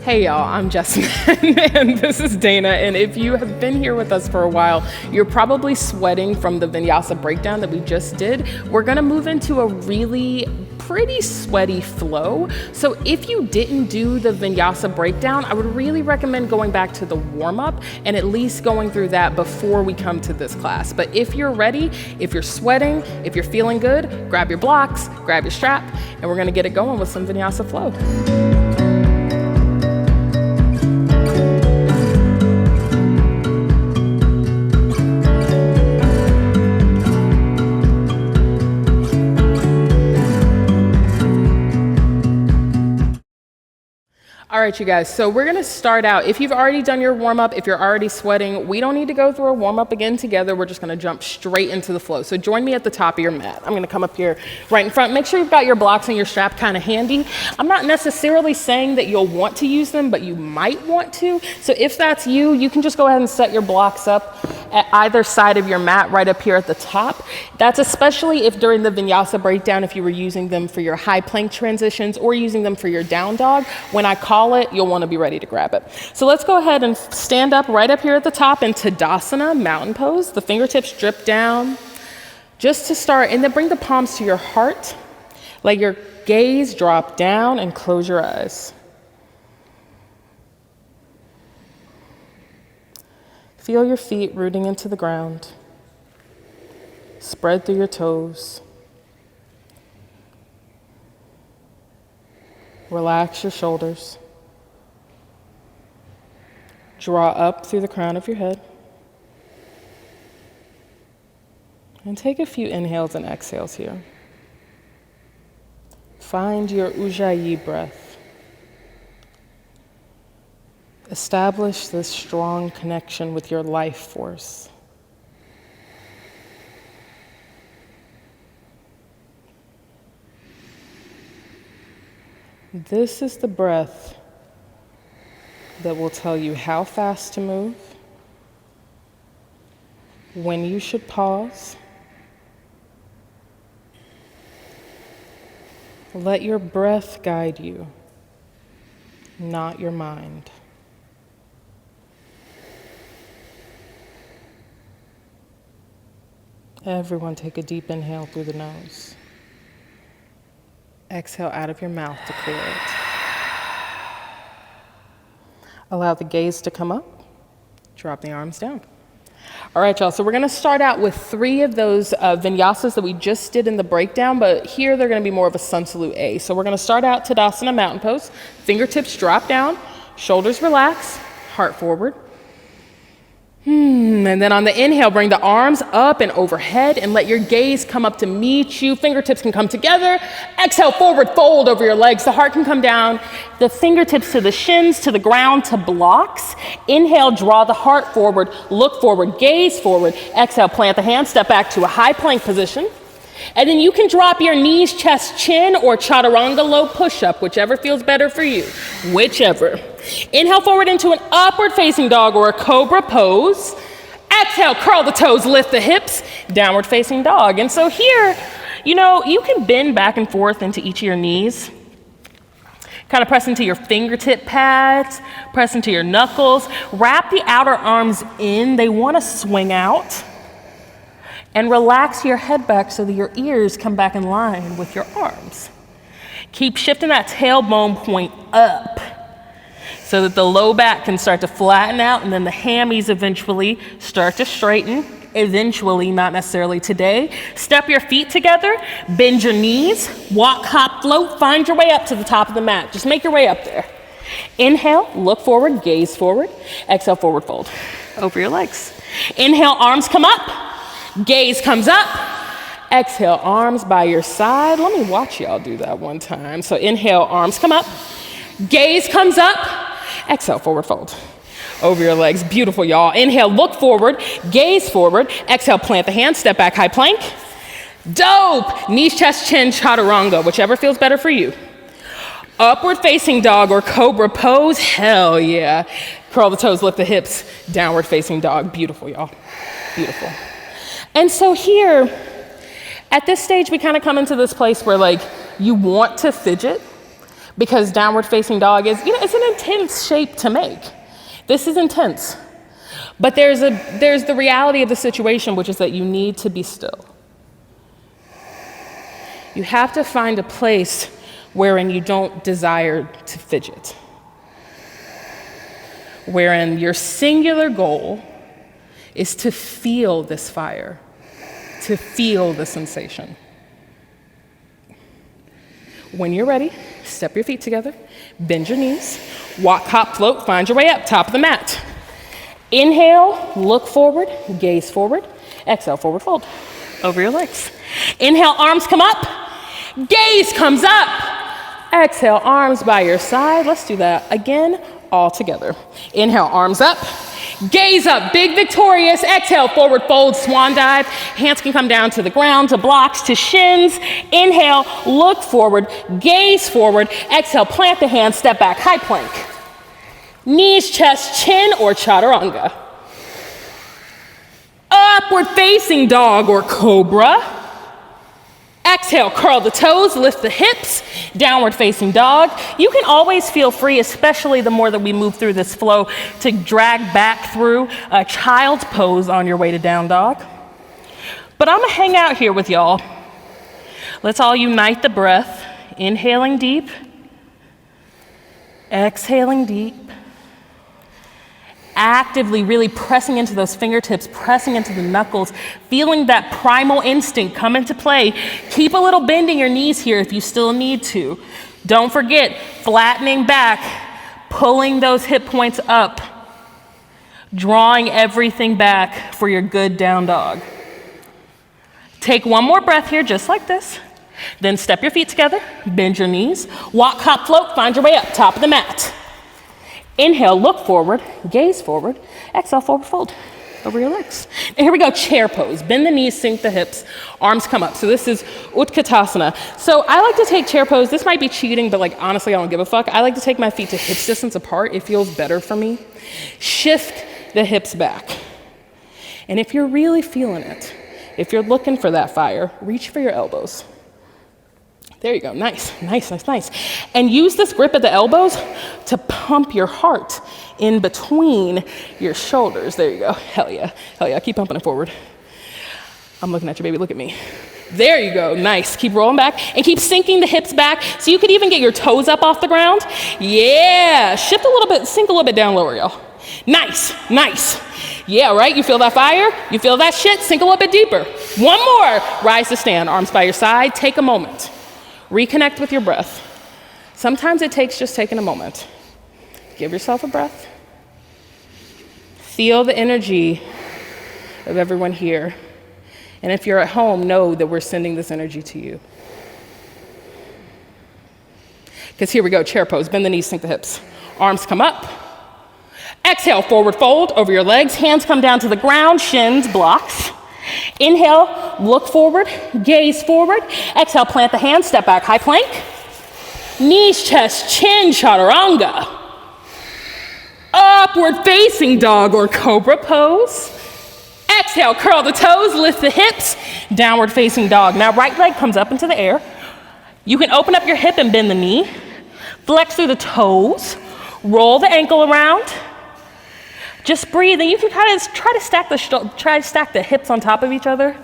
Hey y'all, I'm Jessamine and this is Dana, and if you have been here with us for a while, you're probably sweating from the vinyasa breakdown that we just did. We're gonna move into a really pretty sweaty flow. So if you didn't do the vinyasa breakdown, I would really recommend going back to the warm-up and at least going through that before we come to this class. But if you're ready, if you're sweating, if you're feeling good, grab your blocks, grab your strap, and we're gonna get it going with some vinyasa flow. All right, you guys, so we're gonna start out. If you've already done your warm-up, if you're already sweating, we don't need to go through a warm-up again together. We're just gonna jump straight into the flow. So join me at the top of your mat. I'm gonna come up here right in front. Make sure you've got your blocks and your strap kind of handy. I'm not necessarily saying that you'll want to use them, but you might want to. So if that's you, you can just go ahead and set your blocks up at either side of your mat right up here at the top. That's especially if during the vinyasa breakdown, if you were using them for your high plank transitions or using them for your down dog, when I call it, you'll want to be ready to grab it. So let's go ahead and stand up right up here at the top in Tadasana, mountain pose. The fingertips drip down just to start, and then bring the palms to your heart. Let your gaze drop down and close your eyes. Feel your feet rooting into the ground. Spread through your toes. Relax your shoulders. Draw up through the crown of your head. And take a few inhales and exhales here. Find your Ujjayi breath. Establish this strong connection with your life force. This is the breath that will tell you how fast to move, when you should pause. Let your breath guide you, not your mind. Everyone take a deep inhale through the nose. Exhale out of your mouth to clear it. Allow the gaze to come up. Drop the arms down. All right, y'all, so we're gonna start out with 3 of those vinyasas that we just did in the breakdown, but here they're gonna be more of a sun salute A. So we're gonna start out Tadasana, mountain pose. Fingertips drop down, shoulders relax, heart forward. And then on the inhale, bring the arms up and overhead and let your gaze come up to meet you. Fingertips can come together. Exhale, forward fold over your legs. The heart can come down. The fingertips to the shins, to the ground, to blocks. Inhale, draw the heart forward, look forward, gaze forward. Exhale, plant the hands, step back to a high plank position. And then you can drop your knees, chest, chin, or chaturanga low push-up, whichever feels better for you, whichever. Inhale forward into an upward facing dog or a cobra pose. Exhale, curl the toes, lift the hips, downward facing dog. And so here, you can bend back and forth into each of your knees. Kind of press into your fingertip pads, press into your knuckles. Wrap the outer arms in. They want to swing out. And relax your head back so that your ears come back in line with your arms. Keep shifting that tailbone point up so that the low back can start to flatten out, and then the hammies eventually start to straighten. Eventually, not necessarily today. Step your feet together, bend your knees, walk, hop, float, find your way up to the top of the mat. Just make your way up there. Inhale, look forward, gaze forward. Exhale, forward fold over your legs. Inhale, arms come up. Gaze comes up. Exhale, arms by your side. Let me watch y'all do that one time. So inhale, arms come up. Gaze comes up. Exhale, forward fold over your legs. Beautiful, y'all. Inhale, look forward. Gaze forward. Exhale, plant the hands. Step back, high plank. Dope. Knees, chest, chin, chaturanga, whichever feels better for you. Upward facing dog or cobra pose. Hell yeah. Curl the toes, lift the hips. Downward facing dog. Beautiful, y'all. Beautiful. And so here, at this stage, we kind of come into this place where you want to fidget, Because downward facing dog is, it's an intense shape to make. This is intense. But there's the reality of the situation, which is that you need to be still. You have to find a place wherein you don't desire to fidget, wherein your singular goal is to feel this fire, to feel the sensation. When you're ready, step your feet together, bend your knees, walk, hop, float, find your way up, top of the mat. Inhale, look forward, gaze forward. Exhale, forward fold over your legs. Inhale, arms come up, gaze comes up. Exhale, arms by your side. Let's do that again, all together. Inhale, arms up, gaze up, big victorious. Exhale, forward fold, swan dive. Hands can come down to the ground, to blocks, to shins. Inhale, look forward, gaze forward. Exhale, plant the hands, step back, high plank. Knees, chest, chin, or chaturanga. Upward facing dog or cobra. Exhale, curl the toes, lift the hips, downward facing dog. You can always feel free, especially the more that we move through this flow, to drag back through a child's pose on your way to down dog. But I'm gonna hang out here with y'all. Let's all unite the breath, inhaling deep, exhaling deep. Actively really pressing into those fingertips, pressing into the knuckles, feeling that primal instinct come into play. Keep a little bend in your knees here if you still need to. Don't forget, flattening back, pulling those hip points up, drawing everything back for your good down dog. Take one more breath here, just like this. Then step your feet together, bend your knees, walk, hop, float, find your way up, top of the mat. Inhale, look forward, gaze forward. Exhale, forward fold over your legs. And here we go, chair pose. Bend the knees, sink the hips, arms come up. So this is Utkatasana. So I like to take chair pose. This might be cheating, but honestly, I don't give a fuck. I like to take my feet to hips distance apart. It feels better for me. Shift the hips back. And if you're really feeling it, if you're looking for that fire, reach for your elbows. There you go, nice. And use this grip at the elbows to pump your heart in between your shoulders. There you go, hell yeah, keep pumping it forward. I'm looking at you, baby, look at me. There you go, nice. Keep rolling back and keep sinking the hips back so you could even get your toes up off the ground. Yeah, shift a little bit, sink a little bit down lower, y'all. Nice. Yeah, right, you feel that fire? You feel that shit? Sink a little bit deeper. One more, rise to stand, arms by your side, take a moment. Reconnect with your breath. Sometimes it takes just taking a moment. Give yourself a breath. Feel the energy of everyone here. And if you're at home, know that we're sending this energy to you. Because here we go, chair pose. Bend the knees, sink the hips. Arms come up. Exhale, forward fold over your legs. Hands come down to the ground, shins, blocks. Inhale, look forward, gaze forward. Exhale, plant the hands, step back, high plank. Knees, chest, chin, chaturanga. Upward facing dog or cobra pose. Exhale, curl the toes, lift the hips, downward facing dog. Now right leg comes up into the air. You can open up your hip and bend the knee. Flex through the toes, roll the ankle around. Just breathe, and you can kind of try to stack the hips on top of each other.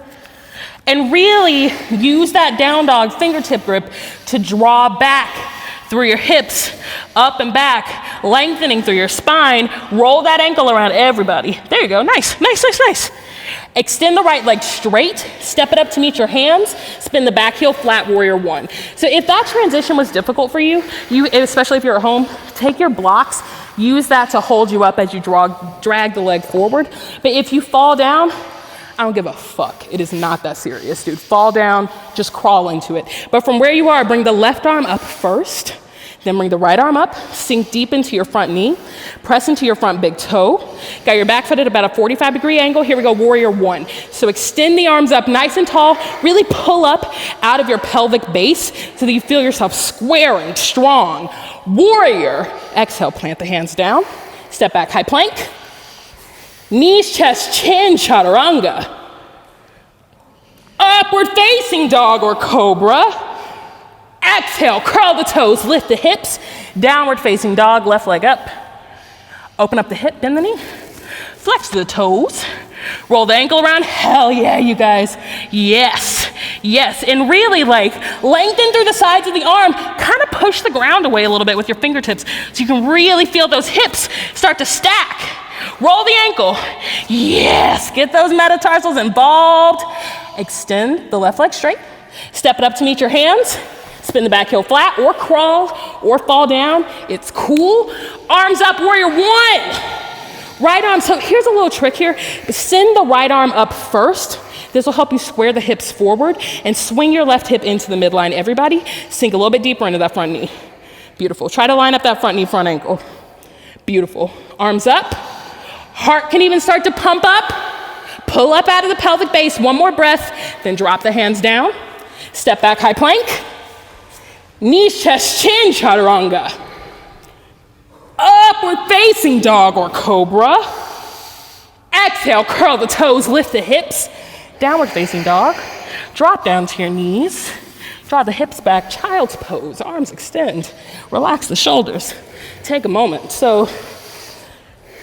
And really use that down dog fingertip grip to draw back through your hips, up and back, lengthening through your spine. Roll that ankle around, everybody. There you go, nice. Extend the right leg straight, step it up to meet your hands, spin the back heel, flat warrior one. So if that transition was difficult for you, especially if you're at home, take your blocks, use that to hold you up as you drag the leg forward. But if you fall down, I don't give a fuck. It is not that serious, dude. Fall down, just crawl into it. But from where you are, bring the left arm up first, then bring the right arm up, sink deep into your front knee, press into your front big toe. Got your back foot at about a 45-degree angle. Here we go, warrior one. So extend the arms up nice and tall. Really pull up out of your pelvic base so that you feel yourself squaring, strong. Warrior. Exhale, plant the hands down. Step back, high plank. Knees, chest, chin, chaturanga. Upward facing dog or cobra. Exhale, curl the toes, lift the hips, downward facing dog, left leg up. Open up the hip, bend the knee. Flex the toes, roll the ankle around. Hell yeah, you guys. Yes, yes. And really like lengthen through the sides of the arm. Kind of push the ground away a little bit with your fingertips so you can really feel those hips start to stack. Roll the ankle. Yes, get those metatarsals involved. Extend the left leg straight. Step it up to meet your hands. Spin the back heel flat or crawl or fall down. It's cool. Arms up, warrior one. Right arm, so here's a little trick here. Send the right arm up first. This will help you square the hips forward and swing your left hip into the midline. Everybody, sink a little bit deeper into that front knee. Beautiful. Try to line up that front knee, front ankle. Beautiful. Arms up. Heart can even start to pump up. Pull up out of the pelvic base. One more breath, then drop the hands down. Step back, high plank. Knees, chest, chin, chaturanga. Upward facing dog or cobra. Exhale, curl the toes, lift the hips. Downward facing dog. Drop down to your knees. Draw the hips back, child's pose. Arms extend. Relax the shoulders. Take a moment. So,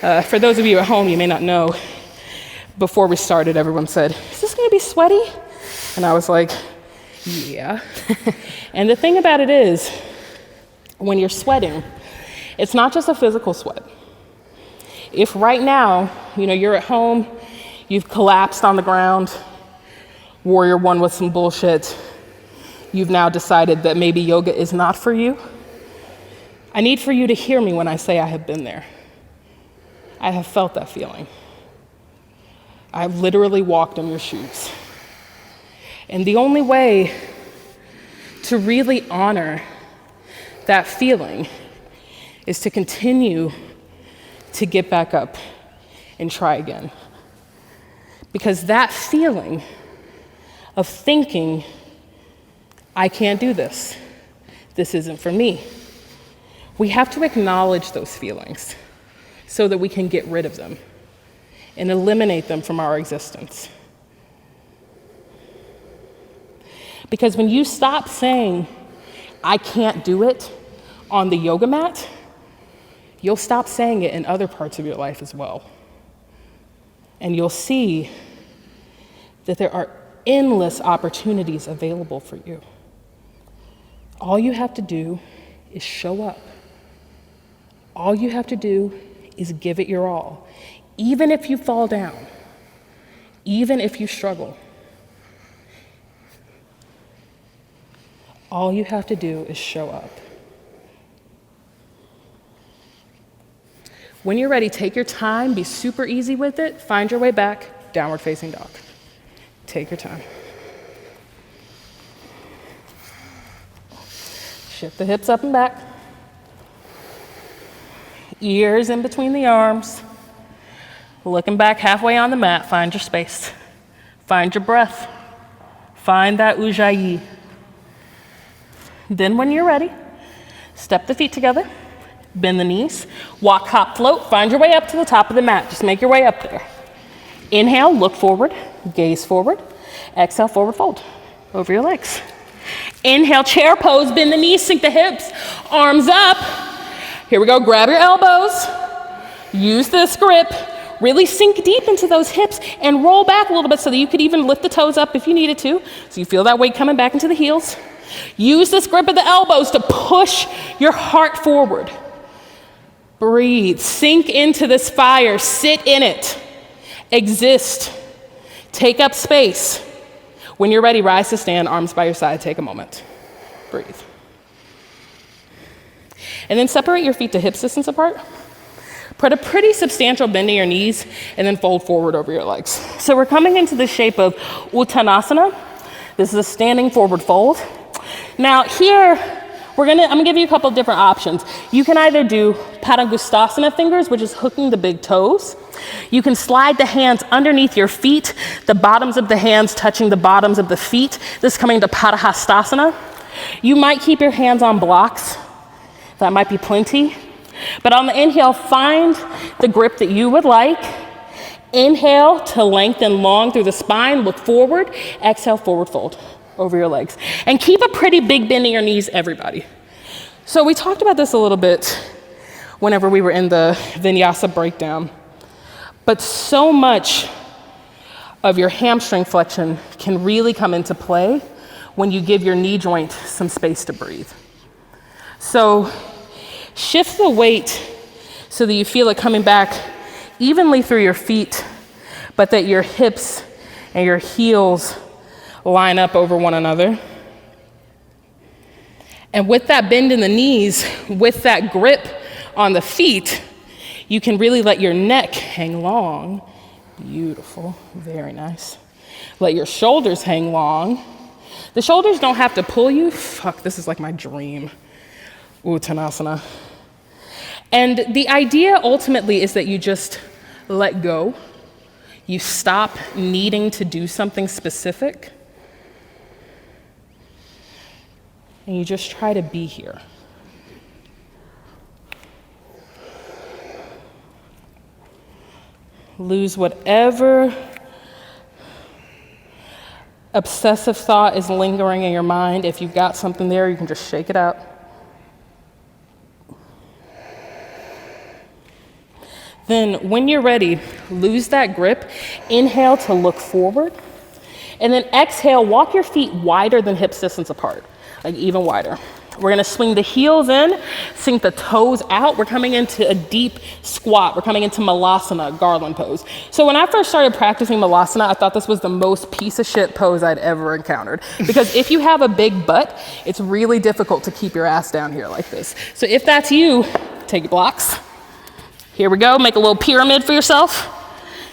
for those of you at home, you may not know, before we started, everyone said, is this gonna be sweaty? And I was like, yeah. And the thing about it is, when you're sweating, it's not just a physical sweat. If right now, you're at home, you've collapsed on the ground, warrior one with some bullshit, you've now decided that maybe yoga is not for you, I need for you to hear me when I say I have been there. I have felt that feeling. I've literally walked in your shoes. And the only way to really honor that feeling is to continue to get back up and try again. Because that feeling of thinking, I can't do this, this isn't for me, we have to acknowledge those feelings so that we can get rid of them and eliminate them from our existence. Because when you stop saying, I can't do it on the yoga mat, you'll stop saying it in other parts of your life as well. And you'll see that there are endless opportunities available for you. All you have to do is show up. All you have to do is give it your all. Even if you fall down, even if you struggle, all you have to do is show up. When you're ready, take your time, be super easy with it, find your way back, downward facing dog. Take your time. Shift the hips up and back. Ears in between the arms. Looking back halfway on the mat, find your space. Find your breath. Find that ujjayi. Then when you're ready, step the feet together, bend the knees, walk, hop, float, find your way up to the top of the mat. Just make your way up there. Inhale, look forward, gaze forward. Exhale, forward fold over your legs. Inhale, chair pose, bend the knees, sink the hips, arms up. Here we go, grab your elbows, use this grip, really sink deep into those hips and roll back a little bit so that you could even lift the toes up if you needed to, so you feel that weight coming back into the heels. Use this grip of the elbows to push your heart forward. Breathe, sink into this fire, sit in it, exist, take up space. When you're ready, rise to stand, arms by your side, take a moment. Breathe. And then separate your feet to hip distance apart. Put a pretty substantial bend in your knees and then fold forward over your legs. So we're coming into the shape of Uttanasana. This is a standing forward fold. Now here, I'm gonna give you a couple of different options. You can either do Padangusthasana fingers, which is hooking the big toes. You can slide the hands underneath your feet, the bottoms of the hands touching the bottoms of the feet. This is coming to Padahastasana. You might keep your hands on blocks. That might be plenty. But on the inhale, find the grip that you would like. Inhale to lengthen long through the spine, look forward. Exhale, forward fold. over your legs. And keep a pretty big bend in your knees, everybody. So we talked about this a little bit whenever we were in the vinyasa breakdown. But so much of your hamstring flexion can really come into play when you give your knee joint some space to breathe. So shift the weight so that you feel it coming back evenly through your feet, but that your hips and your heels line up over one another. And with that bend in the knees, with that grip on the feet, you can really let your neck hang long. Beautiful, very nice. Let your shoulders hang long. The shoulders don't have to pull you. Fuck, this is like my dream. Uttanasana. And the idea ultimately is that you just let go. You stop needing to do something specific. And you just try to be here. Lose whatever obsessive thought is lingering in your mind. If you've got something there, you can just shake it out. Then when you're ready, lose that grip. Inhale to look forward. And then exhale, walk your feet wider than hips distance apart, like even wider. We're gonna swing the heels in, sink the toes out. We're coming into a deep squat. We're coming into Malasana, garland pose. So when I first started practicing Malasana, I thought this was the most piece of shit pose I'd ever encountered. Because if you have a big butt, it's really difficult to keep your ass down here like this. So if that's you, take your blocks. Here we go, make a little pyramid for yourself.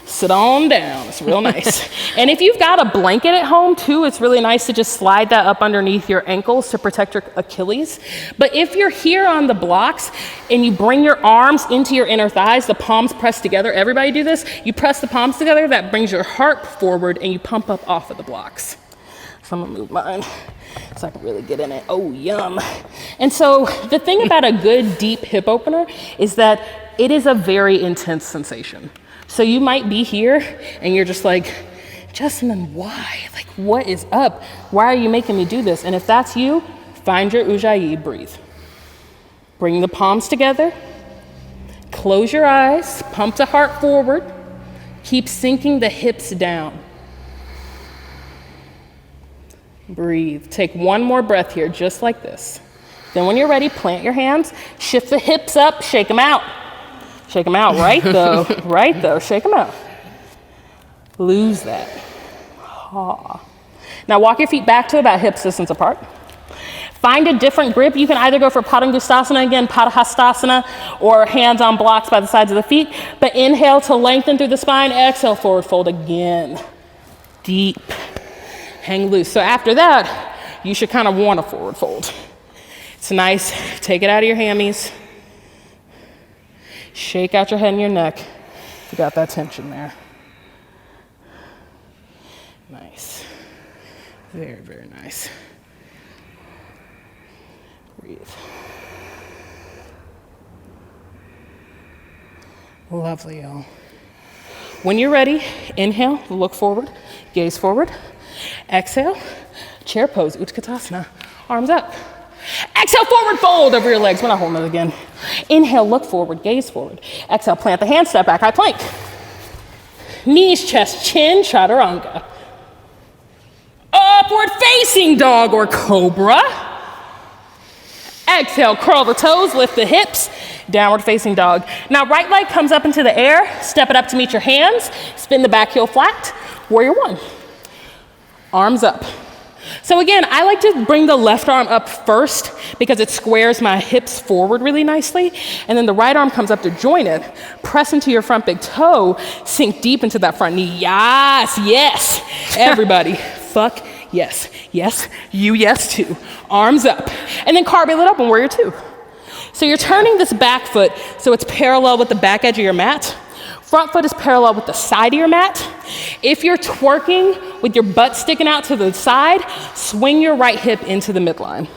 Sit on down, it's real nice. And if you've got a blanket at home too, it's really nice to just slide that up underneath your ankles to protect your Achilles. But if you're here on the blocks and you bring your arms into your inner thighs, the palms press together, everybody do this, you press the palms together, that brings your heart forward and you pump up off of the blocks. So I'm gonna move mine so I can really get in it. Oh, yum. And so the thing about a good deep hip opener is that it is a very intense sensation. So you might be here and you're just like, Justin, why? Like, what is up? Why are you making me do this? And if that's you, find your Ujjayi, breathe. Bring the palms together, close your eyes, pump the heart forward, keep sinking the hips down. Breathe. Take one more breath here, just like this. Then when you're ready, plant your hands, shift the hips up, shake them out. Shake them out, right though, right though, shake them out. Lose that. Ah. Now walk your feet back to about hip distance apart. Find a different grip. You can either go for Padangusthasana again, Padahastasana, or hands on blocks by the sides of the feet. But inhale to lengthen through the spine, exhale, forward fold again. Deep. Hang loose. So after that, you should kind of want a forward fold. It's nice. Take it out of your hammies. Shake out your head and your neck. You got that tension there. Nice. Very, very nice. Breathe. Lovely, y'all. When you're ready, inhale, look forward, gaze forward. Exhale, chair pose, Utkatasana, arms up. Exhale, forward fold over your legs. We're not holding it again. Inhale, look forward, gaze forward. Exhale, plant the hand, step back, high plank. Knees, chest, chin, chaturanga. Upward facing dog or cobra. Exhale, curl the toes, lift the hips, downward facing dog. Now right leg comes up into the air, step it up to meet your hands, spin the back heel flat, warrior one. Arms up. So again, I like to bring the left arm up first because it squares my hips forward really nicely. And then the right arm comes up to join it. Press into your front big toe, sink deep into that front knee. Yes, yes. Everybody, fuck yes. Yes, you yes too. Arms up. And then cartwheel it up and warrior two. So you're turning this back foot so it's parallel with the back edge of your mat. Front foot is parallel with the side of your mat. If you're twerking with your butt sticking out to the side, swing your right hip into the midline.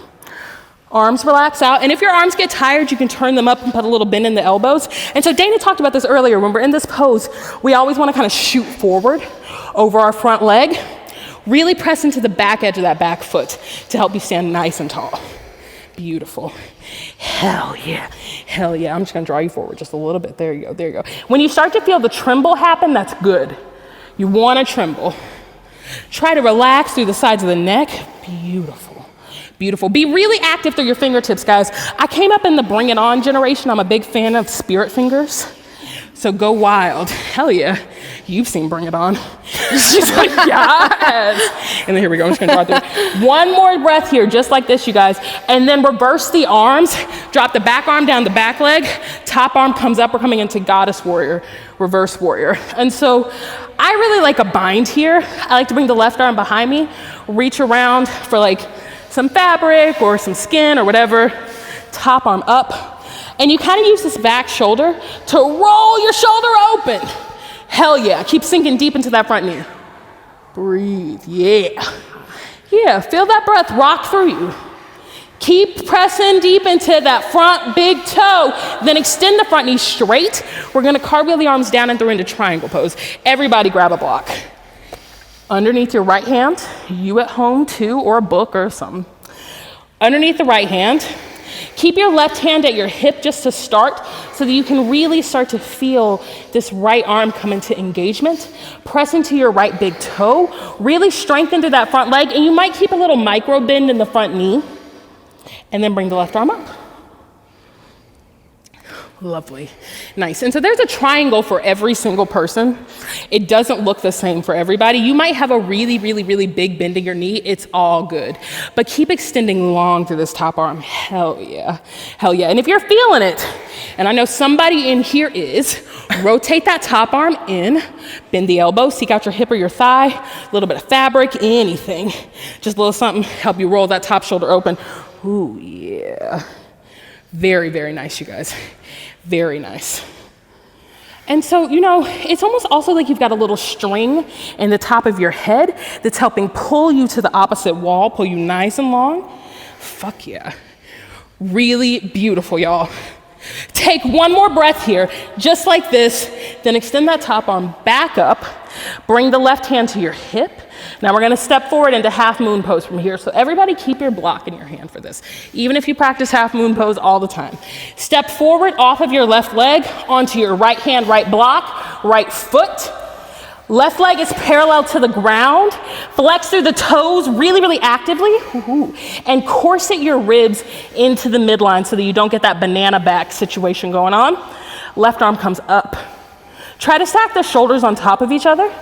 Arms relax out. And if your arms get tired, you can turn them up and put a little bend in the elbows. And so Dana talked about this earlier. When we're in this pose, we always want to kind of shoot forward over our front leg. Really press into the back edge of that back foot to help you stand nice and tall. Beautiful. Hell yeah. Hell yeah. I'm just gonna draw you forward just a little bit. There you go, there you go. When you start to feel the tremble happen, that's good. You wanna tremble. Try to relax through the sides of the neck. Beautiful, beautiful. Be really active through your fingertips, guys. I came up in the bring it on generation. I'm a big fan of spirit fingers. So go wild. Hell yeah. You've seen Bring It On. She's like, yes. And then here we go. I'm just gonna draw through. One more breath here, just like this, you guys. And then reverse the arms. Drop the back arm down the back leg. Top arm comes up. We're coming into Goddess Warrior, Reverse Warrior. And so I really like a bind here. I like to bring the left arm behind me, reach around for like some fabric or some skin or whatever. Top arm up. And you kind of use this back shoulder to roll your shoulder open. Hell yeah, keep sinking deep into that front knee. Breathe, yeah. Yeah, feel that breath rock through you. Keep pressing deep into that front big toe, then extend the front knee straight. We're gonna cartwheel the arms down and through into triangle pose. Everybody grab a block. Underneath your right hand, you at home too, or a book or something. Underneath the right hand, keep your left hand at your hip just to start so that you can really start to feel this right arm come into engagement. Press into your right big toe, really strengthen through that front leg, and you might keep a little micro bend in the front knee, and then bring the left arm up. Lovely, nice. And so there's a triangle for every single person. It doesn't look the same for everybody. You might have a really, really, really big bend in your knee. It's all good. But keep extending long through this top arm. Hell yeah, hell yeah. And if you're feeling it, and I know somebody in here is, rotate that top arm in, bend the elbow, seek out your hip or your thigh, a little bit of fabric, anything. Just a little something, help you roll that top shoulder open. Ooh, yeah. Very, very nice, you guys. Very nice. And so, you know, it's almost also like you've got a little string in the top of your head that's helping pull you to the opposite wall, pull you nice and long. Fuck yeah. Really beautiful, y'all. Take one more breath here, just like this, then extend that top arm back up. Bring the left hand to your hip. Now we're gonna step forward into half moon pose from here. So everybody keep your block in your hand for this, even if you practice half moon pose all the time. Step forward off of your left leg onto your right hand, right block, right foot. Left leg is parallel to the ground. Flex through the toes really, really actively. And corset your ribs into the midline so that you don't get that banana back situation going on. Left arm comes up. Try to stack the shoulders on top of each other.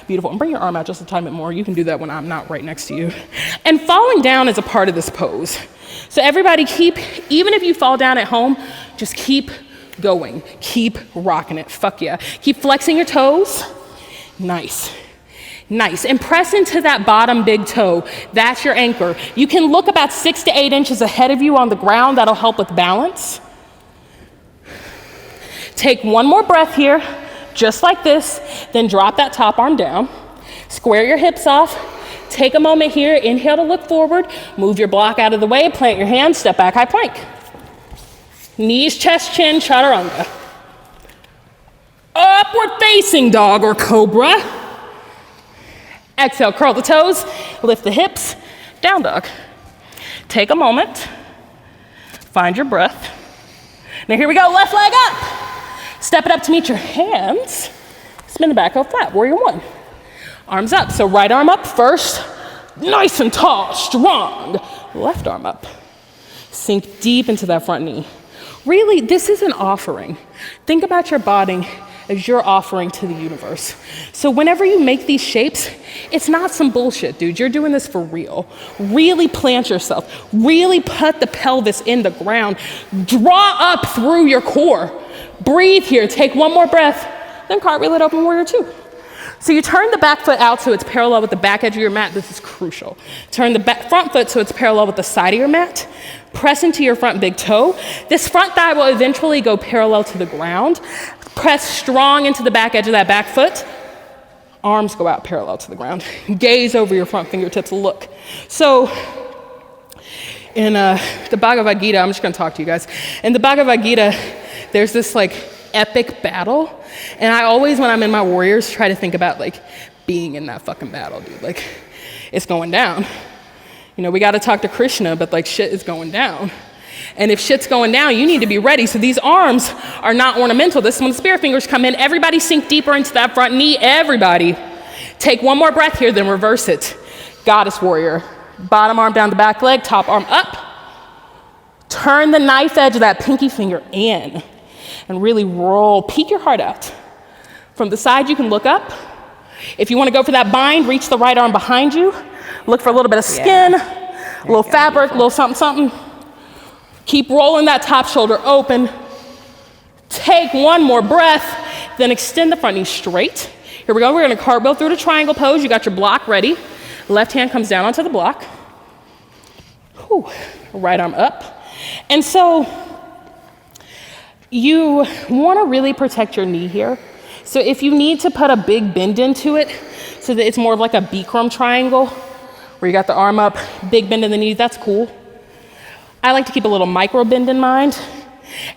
Beautiful. And bring your arm out just a tiny bit more. You can do that when I'm not right next to you. And falling down is a part of this pose. So everybody keep, even if you fall down at home, just keep going. Keep rocking it. Fuck yeah. Keep flexing your toes. Nice. Nice. And press into that bottom big toe. That's your anchor. You can look about 6 to 8 inches ahead of you on the ground. That'll help with balance. Take one more breath here, just like this. Then drop that top arm down. Square your hips off. Take a moment here. Inhale to look forward. Move your block out of the way. Plant your hands. Step back, high plank. Knees, chest, chin, chaturanga. Upward facing dog or cobra. Exhale, curl the toes, lift the hips, down dog. Take a moment, find your breath. Now here we go, left leg up. Step it up to meet your hands. Spin the back, go flat, warrior one. Arms up, so right arm up first, nice and tall, strong. Left arm up. Sink deep into that front knee. Really, this is an offering. Think about your body as your offering to the universe. So whenever you make these shapes, it's not some bullshit, dude. You're doing this for real. Really plant yourself. Really put the pelvis in the ground. Draw up through your core. Breathe here. Take one more breath. Then cartwheel it open, warrior two. So you turn the back foot out so it's parallel with the back edge of your mat. This is crucial. Turn the front foot so it's parallel with the side of your mat. Press into your front big toe. This front thigh will eventually go parallel to the ground. Press strong into the back edge of that back foot. Arms go out parallel to the ground. Gaze over your front fingertips, look. So in the Bhagavad Gita, I'm just gonna talk to you guys. In the Bhagavad Gita, there's this like epic battle. And I always, when I'm in my warriors, try to think about like being in that fucking battle, dude. Like it's going down. You know, we got to talk to Krishna, but like shit is going down. And if shit's going down, you need to be ready. So these arms are not ornamental. This is when the spirit fingers come in. Everybody sink deeper into that front knee. Everybody. Take one more breath here, then reverse it. Goddess warrior. Bottom arm down the back leg, top arm up. Turn the knife edge of that pinky finger in and really roll. Peek your heart out. From the side, you can look up. If you want to go for that bind, reach the right arm behind you. Look for a little bit of skin, a little fabric, a little something, something. Keep rolling that top shoulder open. Take one more breath, then extend the front knee straight. Here we go. We're going to cartwheel through the triangle pose. You got your block ready. Left hand comes down onto the block. Whew. Right arm up. And so you want to really protect your knee here. So if you need to put a big bend into it so that it's more of like a Bikram triangle where you got the arm up, big bend in the knee, that's cool. I like to keep a little micro bend in mind.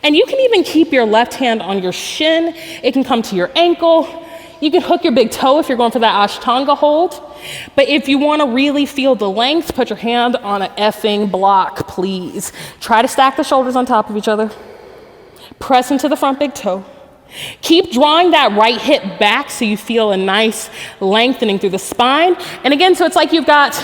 And you can even keep your left hand on your shin. It can come to your ankle. You can hook your big toe if you're going for that Ashtanga hold. But if you want to really feel the length, put your hand on an effing block, please. Try to stack the shoulders on top of each other. Press into the front big toe. Keep drawing that right hip back so you feel a nice lengthening through the spine. And again, so it's like you've got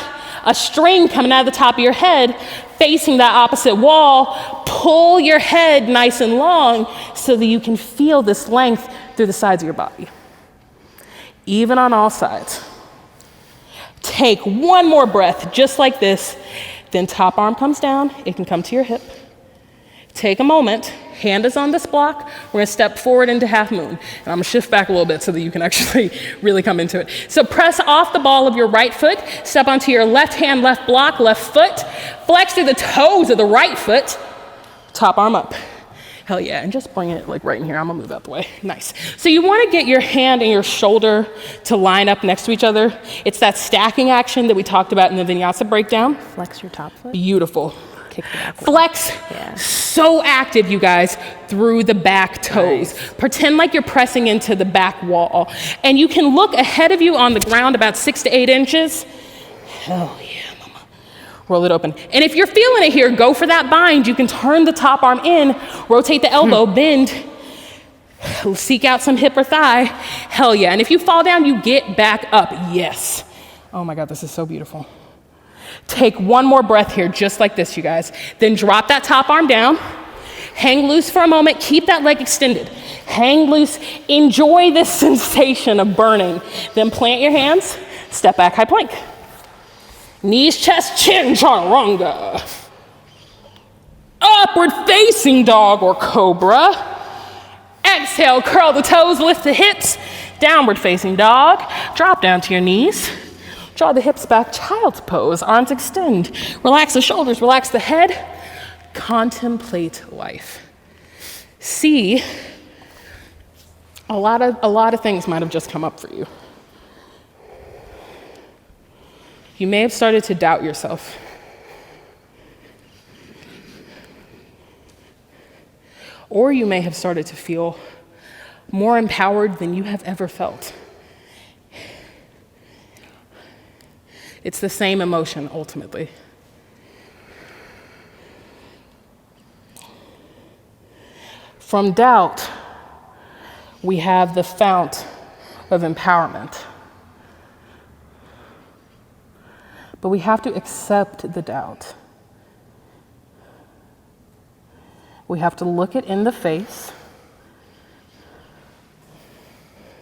a string coming out of the top of your head facing that opposite wall. Pull your head nice and long so that you can feel this length through the sides of your body. Even on all sides. Take one more breath, just like this. Then top arm comes down. It can come to your hip. Take a moment. Hand is on this block. We're going to step forward into half moon. And I'm going to shift back a little bit so that you can actually really come into it. So press off the ball of your right foot. Step onto your left hand, left block, left foot. Flex through the toes of the right foot. Top arm up. Hell yeah, and just bring it like right in here. I'm gonna move out the way. Nice. So you wanna get your hand and your shoulder to line up next to each other. It's that stacking action that we talked about in the vinyasa breakdown. Flex your top foot. Beautiful. Kick the back. Flex. Yeah. So active, you guys, through the back toes. Nice. Pretend like you're pressing into the back wall. And you can look ahead of you on the ground about 6 to 8 inches. Hell yeah. Roll it open. And if you're feeling it here, go for that bind. You can turn the top arm in, rotate the elbow, bend, seek out some hip or thigh. Hell yeah. And if you fall down, you get back up. Yes. Oh my God, this is so beautiful. Take one more breath here, just like this, you guys. Then drop that top arm down. Hang loose for a moment. Keep that leg extended. Hang loose. Enjoy this sensation of burning. Then plant your hands. Step back, high plank. Knees, chest, chin, chaturanga. Upward facing dog or cobra. Exhale, curl the toes, lift the hips. Downward facing dog. Drop down to your knees. Draw the hips back, child's pose. Arms extend. Relax the shoulders, relax the head. Contemplate life. See, a lot of things might have just come up for you. You may have started to doubt yourself. Or you may have started to feel more empowered than you have ever felt. It's the same emotion, ultimately. From doubt, we have the fount of empowerment. But we have to accept the doubt. We have to look it in the face,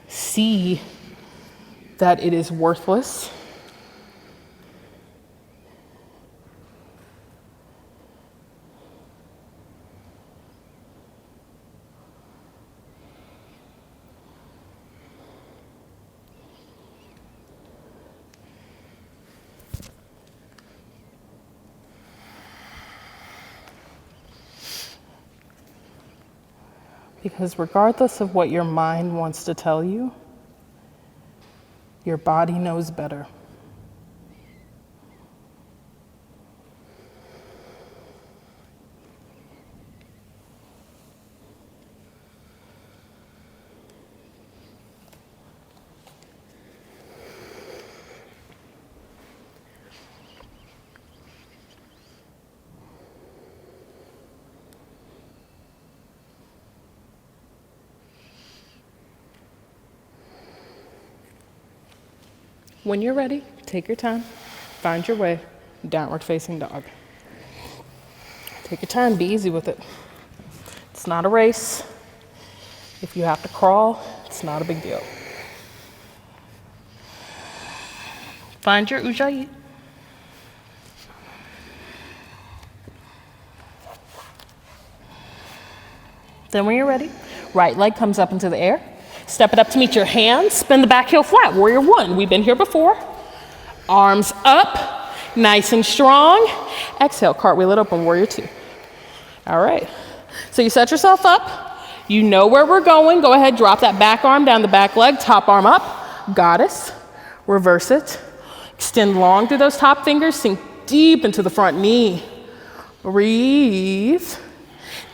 see that it is worthless, because regardless of what your mind wants to tell you, your body knows better. When you're ready, take your time, find your way, downward facing dog. Take your time, be easy with it. It's not a race. If you have to crawl, it's not a big deal. Find your ujjayi. Then when you're ready, right leg comes up into the air. Step it up to meet your hands. Spin the back heel flat, warrior one. We've been here before. Arms up, nice and strong. Exhale, cartwheel it open, warrior two. All right. So you set yourself up. You know where we're going. Go ahead, drop that back arm down the back leg, top arm up. Goddess. Reverse it. Extend long through those top fingers. Sink deep into the front knee. Breathe.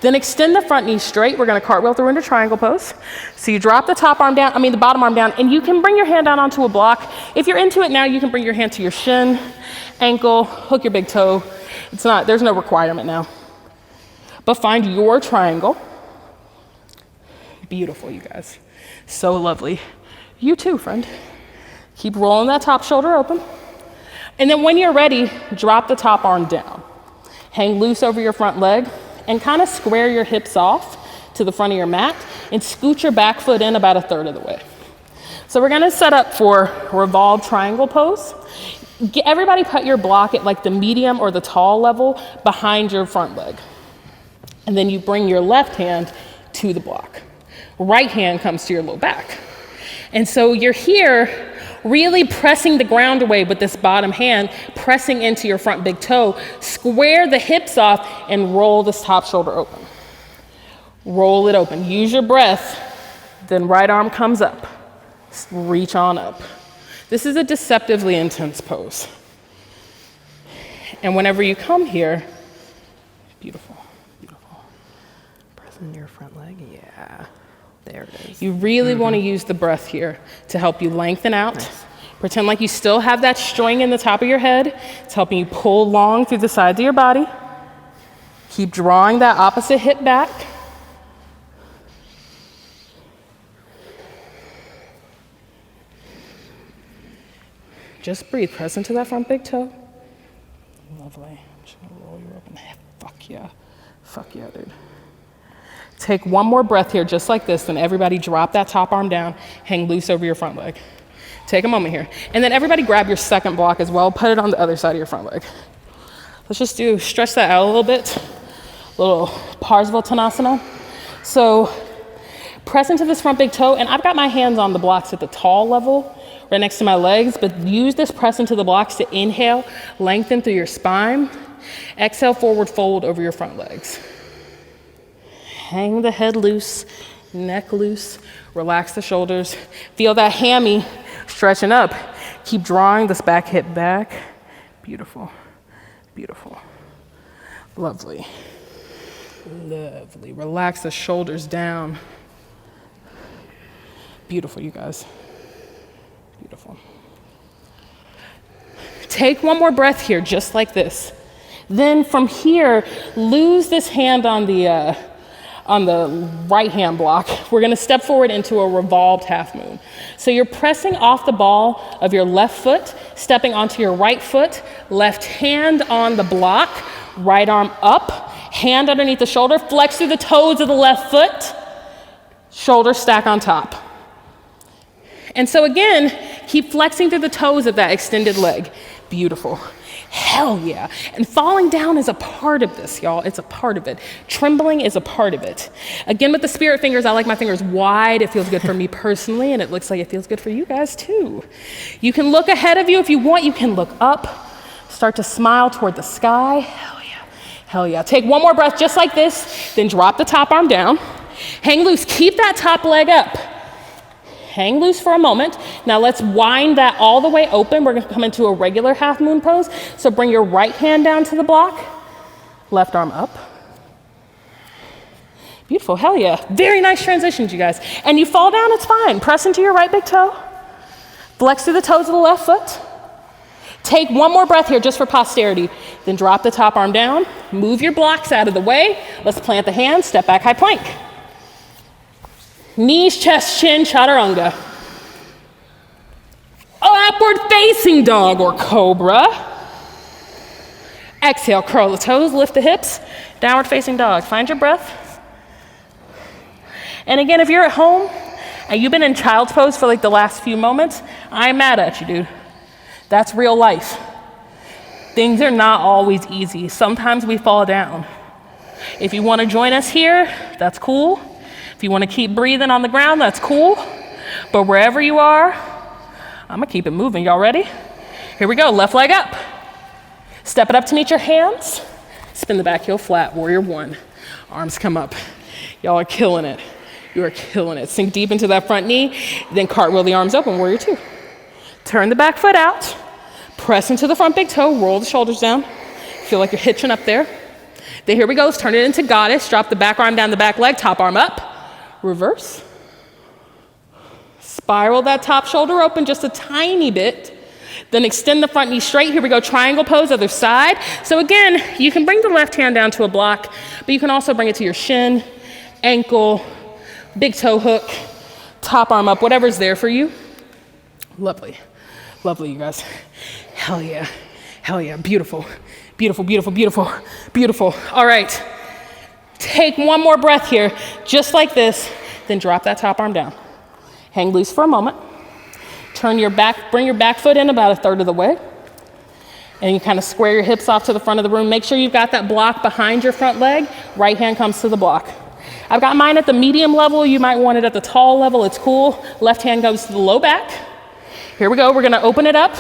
Then extend the front knee straight. We're going to cartwheel through into triangle pose. So you drop the the bottom arm down, and you can bring your hand down onto a block. If you're into it now, you can bring your hand to your shin, ankle, hook your big toe. There's no requirement now. But find your triangle. Beautiful, you guys. So lovely. You too, friend. Keep rolling that top shoulder open. And then when you're ready, drop the top arm down. Hang loose over your front leg and kind of square your hips off to the front of your mat and scoot your back foot in about a third of the way. So we're gonna set up for revolved triangle pose. Everybody put your block at like the medium or the tall level behind your front leg. And then you bring your left hand to the block. Right hand comes to your low back. And so you're here really pressing the ground away with this bottom hand, pressing into your front big toe. Square the hips off and roll this top shoulder open. Roll it open. Use your breath. Then right arm comes up. Reach on up. This is a deceptively intense pose. And whenever you come here, beautiful, beautiful. Pressing your front leg, yeah. There it is. You really want to use the breath here to help you lengthen out. Nice. Pretend like you still have that string in the top of your head. It's helping you pull long through the sides of your body. Keep drawing that opposite hip back. Just breathe. Press into that front big toe. Lovely. I'm just going to roll you up. Fuck yeah. Fuck yeah, dude. Take one more breath here, just like this. Then everybody drop that top arm down. Hang loose over your front leg. Take a moment here. And then everybody grab your second block as well. Put it on the other side of your front leg. Let's just stretch that out a little bit. A little Parsvottanasana. So press into this front big toe. And I've got my hands on the blocks at the tall level, right next to my legs. But use this press into the blocks to inhale, lengthen through your spine. Exhale, forward fold over your front legs. Hang the head loose, neck loose, relax the shoulders. Feel that hammy stretching up. Keep drawing this back hip back. Beautiful, beautiful. Lovely, lovely. Relax the shoulders down. Beautiful, you guys. Beautiful. Take one more breath here, just like this. Then from here, lose this hand on the right hand block. We're gonna step forward into a revolved half moon. So you're pressing off the ball of your left foot, stepping onto your right foot, left hand on the block, right arm up, hand underneath the shoulder, flex through the toes of the left foot, shoulder stack on top. And so again, keep flexing through the toes of that extended leg. Beautiful. Hell yeah. And falling down is a part of this, y'all. It's a part of it. Trembling is a part of it. Again, with the spirit fingers, I like my fingers wide. It feels good for me personally, and it looks like it feels good for you guys too. You can look ahead of you if you want. You can look up. Start to smile toward the sky. Hell yeah. Hell yeah. Take one more breath just like this, then drop the top arm down. Hang loose. Keep that top leg up. Hang loose for a moment. Now let's wind that all the way open. We're gonna come into a regular half moon pose. So bring your right hand down to the block, left arm up. Beautiful, hell yeah. Very nice transitions, you guys. And you fall down, it's fine. Press into your right big toe. Flex through the toes of the left foot. Take one more breath here just for posterity. Then drop the top arm down. Move your blocks out of the way. Let's plant the hands, step back, high plank. Knees, chest, chin, chaturanga. Upward facing dog or cobra. Exhale, curl the toes, lift the hips, downward facing dog. Find your breath. And again, if you're at home and you've been in child's pose for like the last few moments, I ain't mad at you, dude. That's real life. Things are not always easy. Sometimes we fall down. If you want to join us here, that's cool. If you want to keep breathing on the ground, that's cool. But wherever you are, I'm gonna keep it moving. Y'all ready? Here we go, left leg up. Step it up to meet your hands. Spin the back heel flat, warrior one. Arms come up. Y'all are killing it. You are killing it. Sink deep into that front knee, then cartwheel the arms up and warrior two. Turn the back foot out. Press into the front big toe, roll the shoulders down. Feel like you're hitching up there. Then here we go, let's turn it into goddess. Drop the back arm down the back leg, top arm up. Reverse. Spiral that top shoulder open just a tiny bit. Then extend the front knee straight. Here we go, triangle pose, other side. So again, you can bring the left hand down to a block, but you can also bring it to your shin, ankle, big toe hook, top arm up, whatever's there for you. Lovely. Lovely, you guys. Hell yeah. Hell yeah. Beautiful. Beautiful, beautiful, beautiful, beautiful. All right. Take one more breath here, just like this, then drop that top arm down. Hang loose for a moment. Bring your back foot in about a third of the way. And you kind of square your hips off to the front of the room. Make sure you've got that block behind your front leg. Right hand comes to the block. I've got mine at the medium level. You might want it at the tall level. It's cool. Left hand goes to the low back. Here we go. We're going to open it up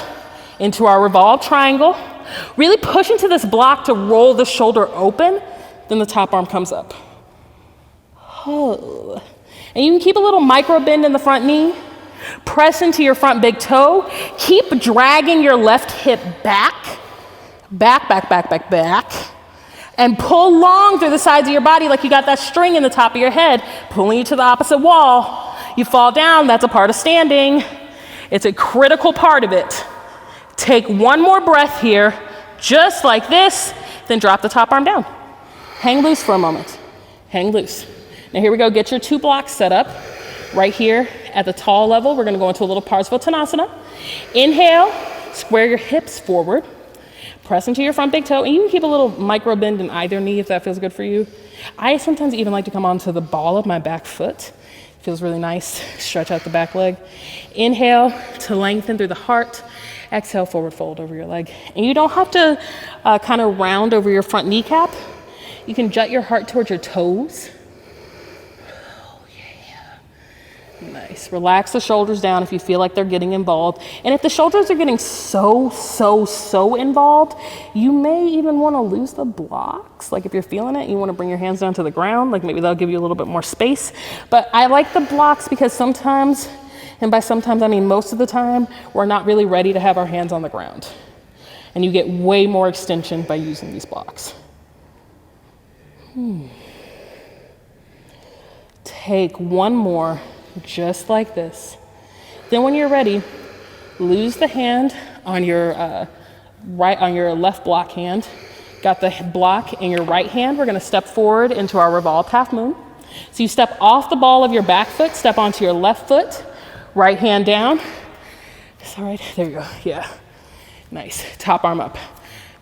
into our revolved triangle. Really push into this block to roll the shoulder open. Then the top arm comes up. Oh. And you can keep a little micro bend in the front knee. Press into your front big toe. Keep dragging your left hip back. Back, back, back, back, back. And pull long through the sides of your body like you got that string in the top of your head, pulling you to the opposite wall. You fall down, that's a part of standing. It's a critical part of it. Take one more breath here, just like this, then drop the top arm down. Hang loose for a moment. Hang loose. Now here we go, get your two blocks set up. Right here at the tall level, we're gonna go into a little Parsvottanasana. Inhale, square your hips forward. Press into your front big toe, and you can keep a little micro bend in either knee if that feels good for you. I sometimes even like to come onto the ball of my back foot. Feels really nice. Stretch out the back leg. Inhale to lengthen through the heart. Exhale, forward fold over your leg. And you don't have to kind of round over your front kneecap. You can jut your heart towards your toes. Nice. Relax the shoulders down if you feel like they're getting involved. And if the shoulders are getting so involved, you may even want to lose the blocks. Like if you're feeling it, you want to bring your hands down to the ground. Like maybe that'll give you a little bit more space. But I like the blocks because sometimes, and by sometimes I mean most of the time, we're not really ready to have our hands on the ground. And you get way more extension by using these blocks. Take one more. Just like this. Then when you're ready, lose the hand on your left block hand. Got the block in your right hand. We're gonna step forward into our revolved half moon. So you step off the ball of your back foot, step onto your left foot, right hand down. It's all right, there you go, yeah. Nice, top arm up,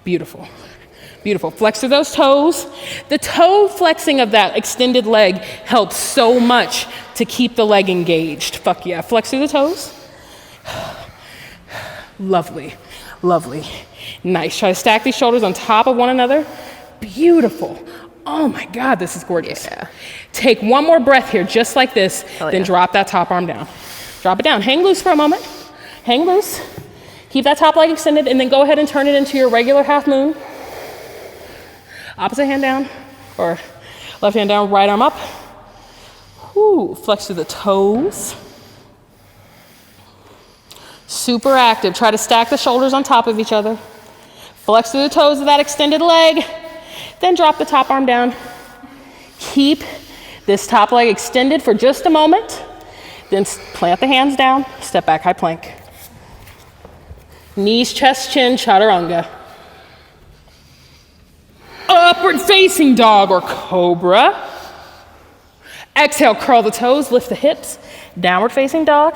beautiful. Beautiful, flex through those toes. The toe flexing of that extended leg helps so much to keep the leg engaged. Fuck yeah, flex through the toes. Lovely, lovely. Nice, try to stack these shoulders on top of one another. Beautiful. Oh my God, this is gorgeous. Yeah. Take one more breath here, just like this, then drop that top arm down. Drop it down, hang loose for a moment. Hang loose, keep that top leg extended, and then go ahead and turn it into your regular half moon. Opposite hand down, or left hand down, right arm up. Whew, flex through the toes. Super active. Try to stack the shoulders on top of each other. Flex through the toes of that extended leg. Then drop the top arm down. Keep this top leg extended for just a moment. Then plant the hands down, step back, high plank. Knees, chest, chin, chaturanga. Upward facing dog or cobra. Exhale, curl the toes, lift the hips. Downward facing dog.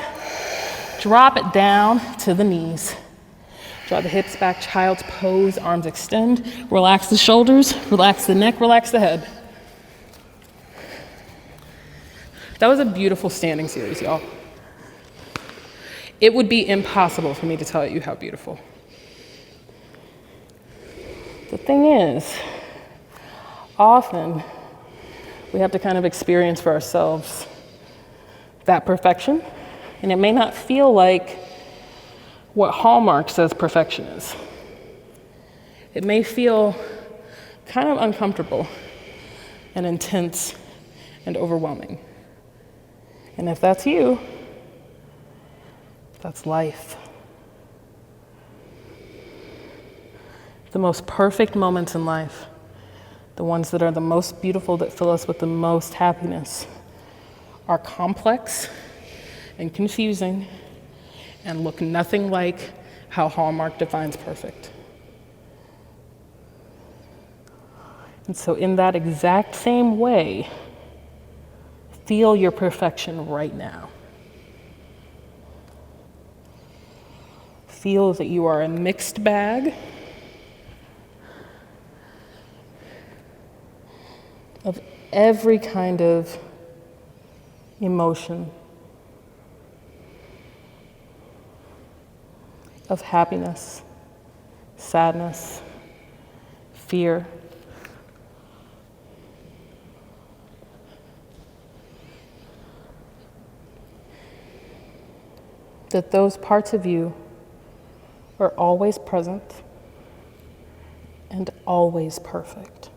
Drop it down to the knees. Draw the hips back, child's pose, arms extend. Relax the shoulders, relax the neck, relax the head. That was a beautiful standing series, y'all. It would be impossible for me to tell you how beautiful. The thing is, often we have to kind of experience for ourselves that perfection, and it may not feel like what Hallmark says perfection is. It may feel kind of uncomfortable and intense and overwhelming. And if that's you, that's life. The most perfect moments in life, the ones that are the most beautiful, that fill us with the most happiness, are complex and confusing and look nothing like how Hallmark defines perfect. And so in that exact same way, feel your perfection right now. Feel that you are a mixed bag of every kind of emotion, of happiness, sadness, fear. That those parts of you are always present and always perfect.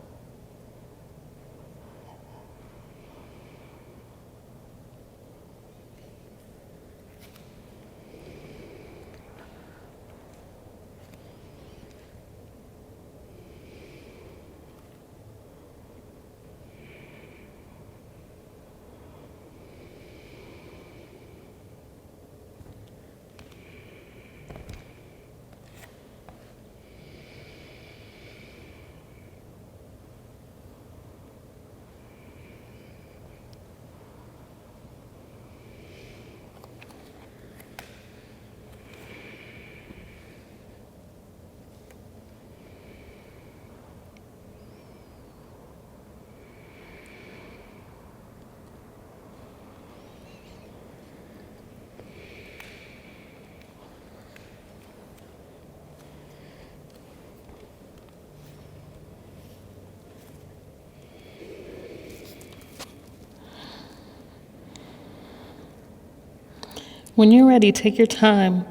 When you're ready, take your time,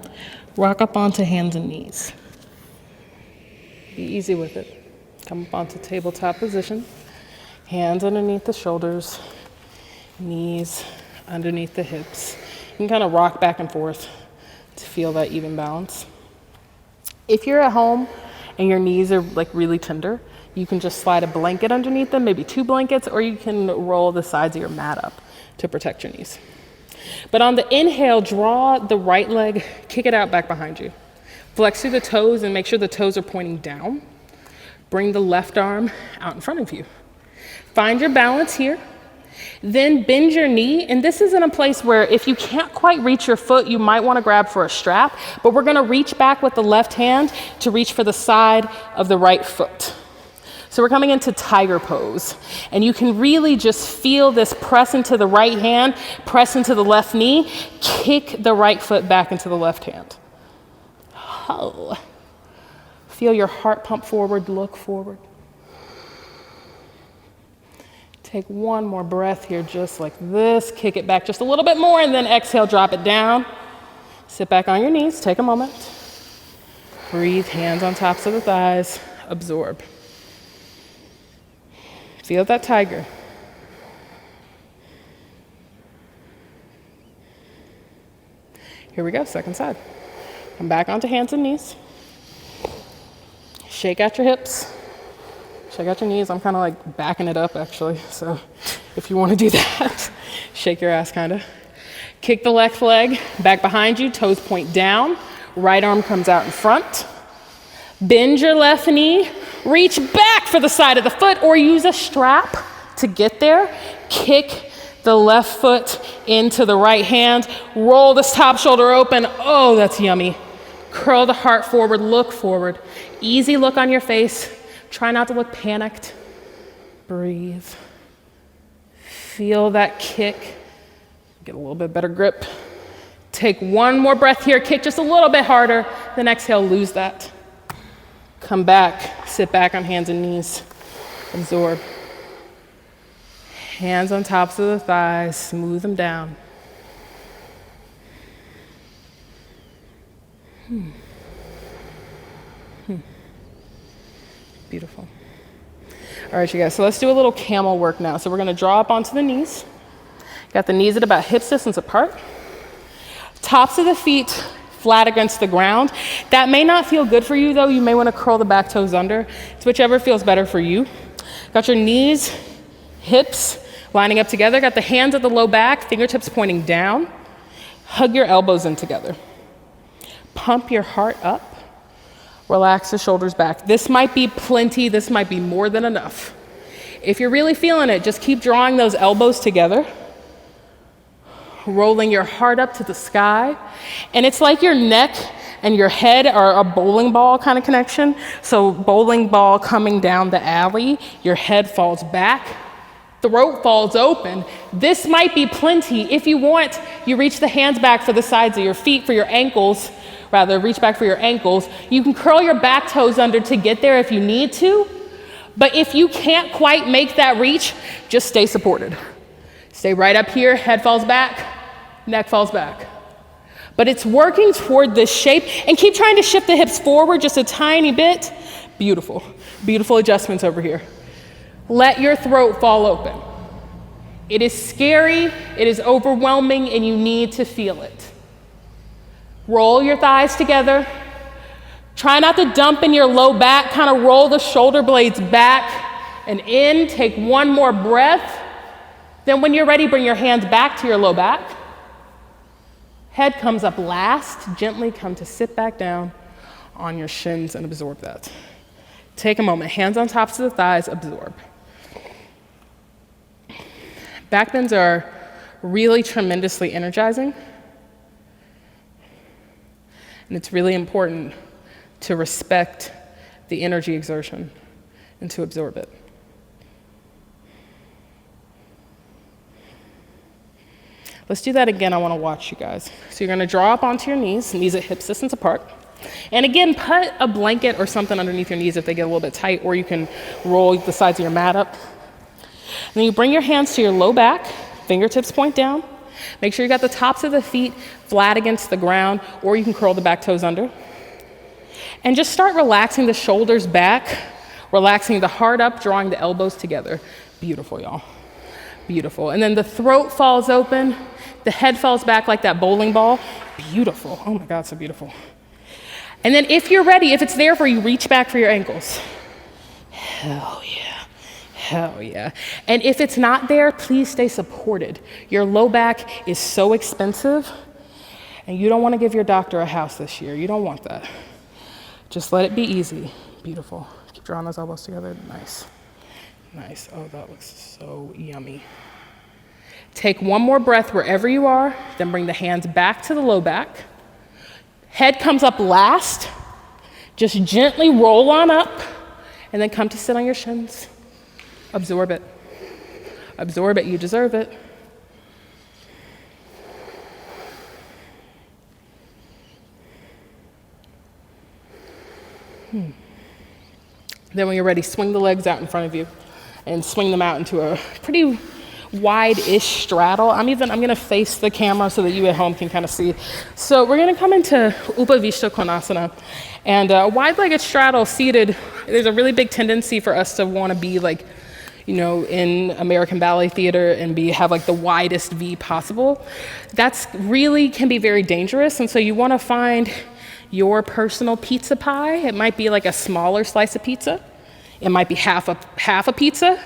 rock up onto hands and knees. Be easy with it. Come up onto tabletop position, hands underneath the shoulders, knees underneath the hips. You can kind of rock back and forth to feel that even balance. If you're at home and your knees are like really tender, you can just slide a blanket underneath them, maybe 2 blankets, or you can roll the sides of your mat up to protect your knees. But on the inhale, draw the right leg, kick it out back behind you. Flex through the toes and make sure the toes are pointing down. Bring the left arm out in front of you. Find your balance here. Then bend your knee, and this is in a place where if you can't quite reach your foot, you might want to grab for a strap, but we're going to reach back with the left hand to reach for the side of the right foot. So we're coming into tiger pose, and you can really just feel this press into the right hand, press into the left knee, kick the right foot back into the left hand. Oh. Feel your heart pump forward, look forward. Take one more breath here, just like this. Kick it back just a little bit more, and then exhale, drop it down. Sit back on your knees, take a moment. Breathe, hands on tops of the thighs, absorb. Feel that tiger. Here we go, second side. Come back onto hands and knees. Shake out your hips. Shake out your knees. I'm kind of like backing it up actually, so if you want to do that, shake your ass kind of. Kick the left leg back behind you, toes point down. Right arm comes out in front. Bend your left knee. Reach back for the side of the foot or use a strap to get there. Kick the left foot into the right hand. Roll this top shoulder open. Oh, that's yummy. Curl the heart forward, look forward. Easy look on your face. Try not to look panicked. Breathe. Feel that kick. Get a little bit better grip. Take one more breath here, kick just a little bit harder. Then exhale, lose that. Come back, sit back on hands and knees. Absorb. Hands on tops of the thighs, smooth them down. Beautiful. All right, you guys, so let's do a little camel work now. So we're gonna draw up onto the knees. Got the knees at about hip distance apart. Tops of the feet flat against the ground. That may not feel good for you though. You may wanna curl the back toes under. It's whichever feels better for you. Got your knees, hips lining up together. Got the hands at the low back, fingertips pointing down. Hug your elbows in together. Pump your heart up. Relax the shoulders back. This might be plenty, this might be more than enough. If you're really feeling it, just keep drawing those elbows together. Rolling your heart up to the sky. And it's like your neck and your head are a bowling ball kind of connection. So bowling ball coming down the alley, your head falls back, throat falls open. This might be plenty. If you want, you reach the hands back for the sides of your feet, for your ankles. Rather, reach back for your ankles. You can curl your back toes under to get there if you need to. But if you can't quite make that reach, just stay supported. Stay right up here, head falls back, neck falls back. But it's working toward this shape, and keep trying to shift the hips forward just a tiny bit. Beautiful, beautiful adjustments over here. Let your throat fall open. It is scary, it is overwhelming, and you need to feel it. Roll your thighs together. Try not to dump in your low back, kind of roll the shoulder blades back and in. Take one more breath. Then when you're ready, bring your hands back to your low back. Head comes up last. Gently come to sit back down on your shins and absorb that. Take a moment, hands on tops of the thighs, absorb. Back bends are really tremendously energizing. And it's really important to respect the energy exertion and to absorb it. Let's do that again. I want to watch you guys. So you're going to draw up onto your knees at hip distance apart. And again, put a blanket or something underneath your knees if they get a little bit tight, or you can roll the sides of your mat up. And then you bring your hands to your low back, fingertips point down. Make sure you got the tops of the feet flat against the ground, or you can curl the back toes under. And just start relaxing the shoulders back, relaxing the heart up, drawing the elbows together. Beautiful, y'all. Beautiful. And then the throat falls open, the head falls back like that bowling ball. Beautiful. Oh my God, so beautiful. And then if you're ready, if it's there for you, reach back for your ankles. Hell yeah. Hell yeah. And if it's not there, please stay supported. Your low back is so expensive, and you don't want to give your doctor a house this year. You don't want that. Just let it be easy. Beautiful. Keep drawing those elbows together. Nice. Nice. Oh, that looks so yummy. Take one more breath wherever you are, then bring the hands back to the low back. Head comes up last. Just gently roll on up, and then come to sit on your shins. Absorb it. Absorb it. You deserve it. Then when you're ready, swing the legs out in front of you and swing them out into a pretty wide-ish straddle. I'm gonna face the camera so that you at home can kind of see. So we're gonna come into Upavishta Konasana, and a wide-legged straddle seated. There's a really big tendency for us to want to be like, you know, in American Ballet Theater and have like the widest V possible. That's really can be very dangerous, and so you want to find your personal pizza pie. It might be like a smaller slice of pizza. It might be half a pizza,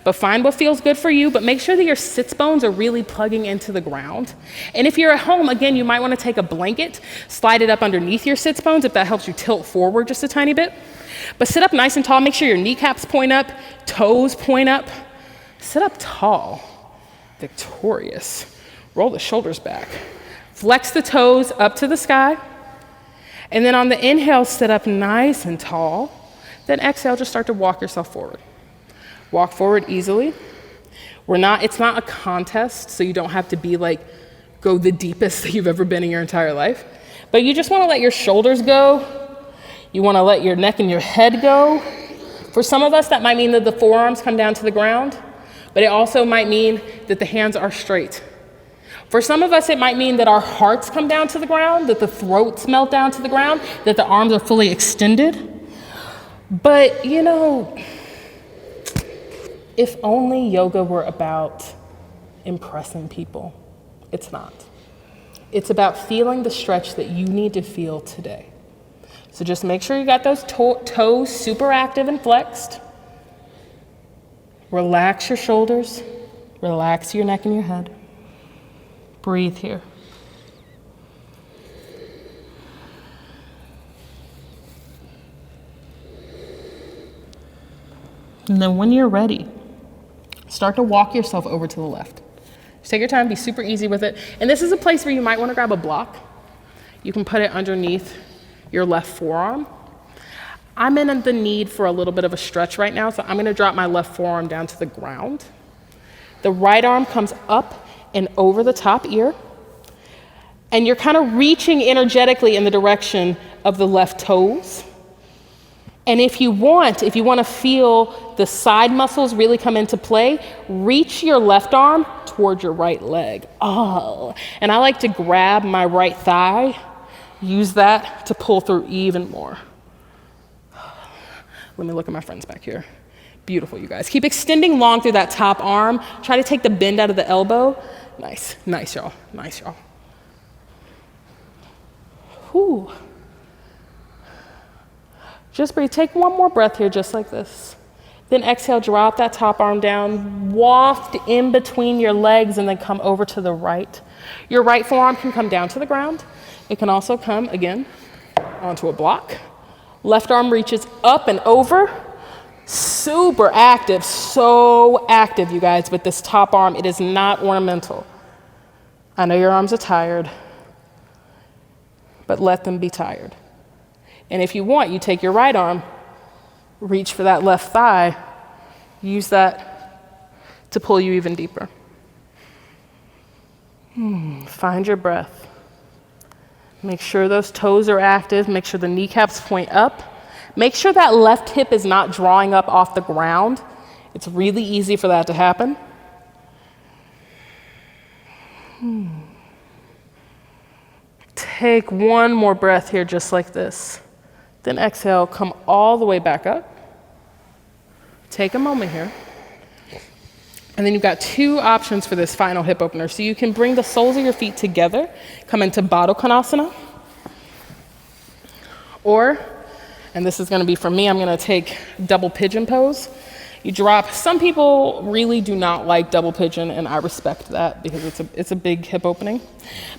but find what feels good for you, but make sure that your sits bones are really plugging into the ground. And if you're at home, again, you might want to take a blanket, slide it up underneath your sits bones if that helps you tilt forward just a tiny bit. But sit up nice and tall. Make sure your kneecaps point up, toes point up. Sit up tall, victorious. Roll the shoulders back. Flex the toes up to the sky. And then on the inhale, sit up nice and tall. Then exhale, just start to walk yourself forward. Walk forward easily. It's not a contest, so you don't have to be like, go the deepest that you've ever been in your entire life. But you just wanna let your shoulders go. You wanna let your neck and your head go. For some of us, that might mean that the forearms come down to the ground, but it also might mean that the hands are straight. For some of us, it might mean that our hearts come down to the ground, that the throats melt down to the ground, that the arms are fully extended. But, you know, if only yoga were about impressing people, it's not. It's about feeling the stretch that you need to feel today. So just make sure you got those toes super active and flexed. Relax your shoulders, relax your neck and your head. Breathe here. And then when you're ready, start to walk yourself over to the left. Just take your time, be super easy with it. And this is a place where you might want to grab a block. You can put it underneath your left forearm. I'm in the need for a little bit of a stretch right now, so I'm going to drop my left forearm down to the ground. The right arm comes up and over the top ear. And you're kind of reaching energetically in the direction of the left toes. And if you want to feel the side muscles really come into play, reach your left arm towards your right leg. Oh, and I like to grab my right thigh, use that to pull through even more. Let me look at my friends back here. Beautiful, you guys. Keep extending long through that top arm. Try to take the bend out of the elbow. Nice, nice, y'all, nice, y'all. Whew. Just breathe. Take one more breath here, just like this. Then exhale, drop that top arm down, waft in between your legs, and then come over to the right. Your right forearm can come down to the ground. It can also come, again, onto a block. Left arm reaches up and over. Super active, so active, you guys, with this top arm. It is not ornamental. I know your arms are tired, but let them be tired. And if you want, you take your right arm, reach for that left thigh, use that to pull you even deeper. Find your breath. Make sure those toes are active. Make sure the kneecaps point up. Make sure that left hip is not drawing up off the ground. It's really easy for that to happen. Take one more breath here, just like this. Then exhale, come all the way back up. Take a moment here. And then you've got two options for this final hip opener. So you can bring the soles of your feet together, come into Baddha Konasana. Or, and this is gonna be for me, I'm gonna take double pigeon pose. You drop, some people really do not like double pigeon, and I respect that because it's a big hip opening.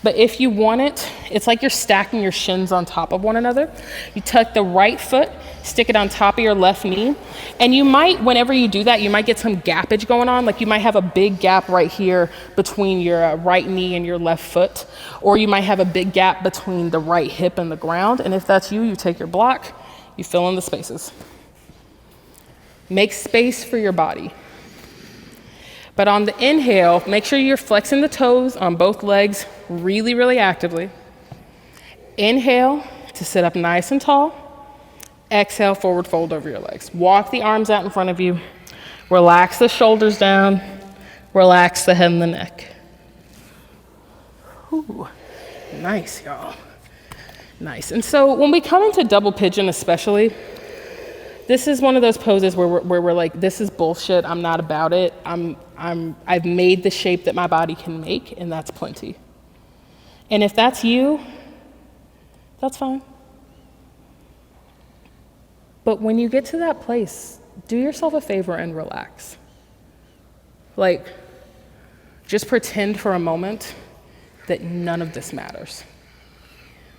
But if you want it, it's like you're stacking your shins on top of one another. You tuck the right foot, stick it on top of your left knee, and you might, whenever you do that, you might get some gappage going on. Like you might have a big gap right here between your right knee and your left foot, or you might have a big gap between the right hip and the ground. And if that's you, you take your block, you fill in the spaces. Make space for your body. But on the inhale, make sure you're flexing the toes on both legs really, really actively. Inhale to sit up nice and tall. Exhale, forward fold over your legs. Walk the arms out in front of you. Relax the shoulders down. Relax the head and the neck. Ooh, nice, y'all. Nice. And so when we come into double pigeon especially, this is one of those poses where we're like, this is bullshit, I'm not about it. I've made the shape that my body can make, and that's plenty. And if that's you, that's fine. But when you get to that place, do yourself a favor and relax. Like, just pretend for a moment that none of this matters,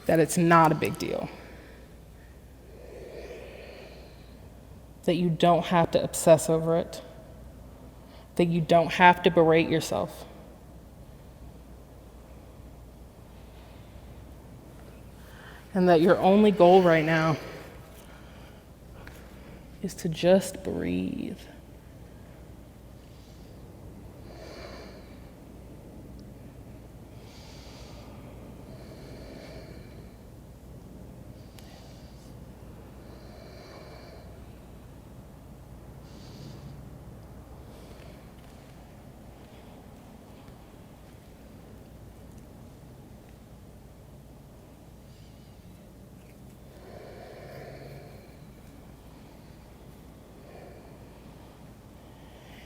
that it's not a big deal. That you don't have to obsess over it, that you don't have to berate yourself. And that your only goal right now is to just breathe.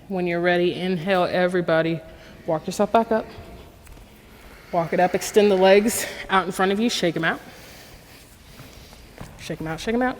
When you're ready, inhale, everybody. Walk yourself back up. Walk it up, extend the legs out in front of you, shake them out. Shake them out, shake them out.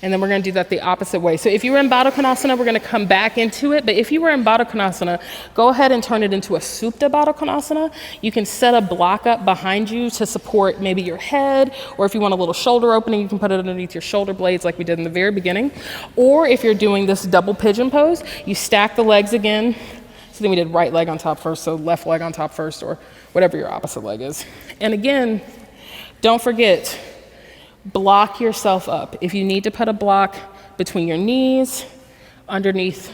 And then we're gonna do that the opposite way. So if you were in Baddha Konasana, we're gonna come back into it. But if you were in Baddha Konasana, go ahead and turn it into a Supta Baddha Konasana. You can set a block up behind you to support maybe your head, or if you want a little shoulder opening, you can put it underneath your shoulder blades like we did in the very beginning. Or if you're doing this double pigeon pose, you stack the legs again. So then we did right leg on top first, so left leg on top first, or whatever your opposite leg is. And again, don't forget, block yourself up. If you need to put a block between your knees, underneath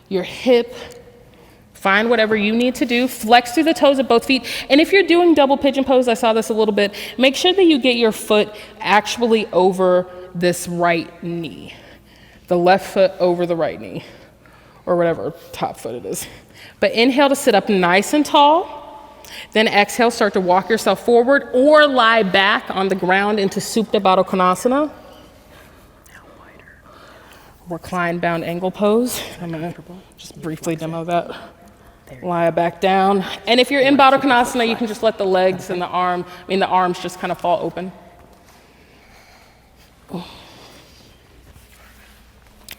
your hip, find whatever you need to do. Flex through the toes of both feet. And if you're doing double pigeon pose, I saw this a little bit, make sure that you get your foot actually over this right knee. The left foot over the right knee, or whatever top foot it is. But inhale to sit up nice and tall. Then exhale, start to walk yourself forward or lie back on the ground into Supta Baddha Konasana. Recline bound angle pose. I'm gonna just briefly demo that. Lie back down. And if you're in Baddha Konasana, you can just let the legs and the arms just kind of fall open.